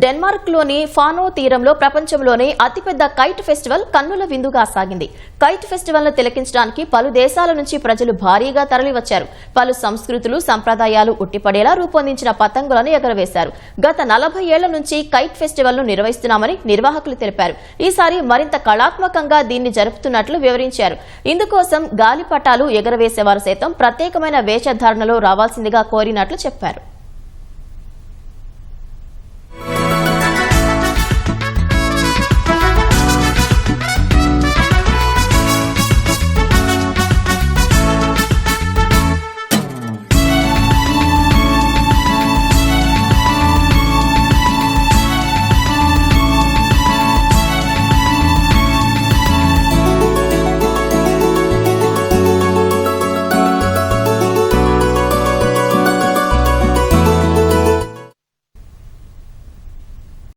Denmark లోని ఫానో తీరంలో ప్రపంచంలోనే అతిపెద్ద కైట్ ఫెస్టివల్ కన్నుల విందుగా సాగింది. కైట్ ఫెస్టివల్ ను తిలకించడానికి పలు దేశాల నుంచి ప్రజలు భారీగా తరలివచ్చారు. పలు సంస్కృతులు, సంప్రదాయాలు ఉట్టిపడేలా రూపొందించిన పతంగులను ఎగరవేశారు. గత 40 ఏళ్ల నుంచి కైట్ ఫెస్టివల్ ను నిర్వహిస్తున్నామని నిర్వాహకులు తెలిపారు. ఈసారి మరింత కళాత్మకంగా దీన్ని జరుపుతున్నట్లు వివరించారు. ఇందుకోసం గాలిపటాలు ఎగరవేసేవారు సైతం ప్రత్యేకమైన వేషధారణలో రావాల్సిందిగా కోరినట్లు చెప్పారు.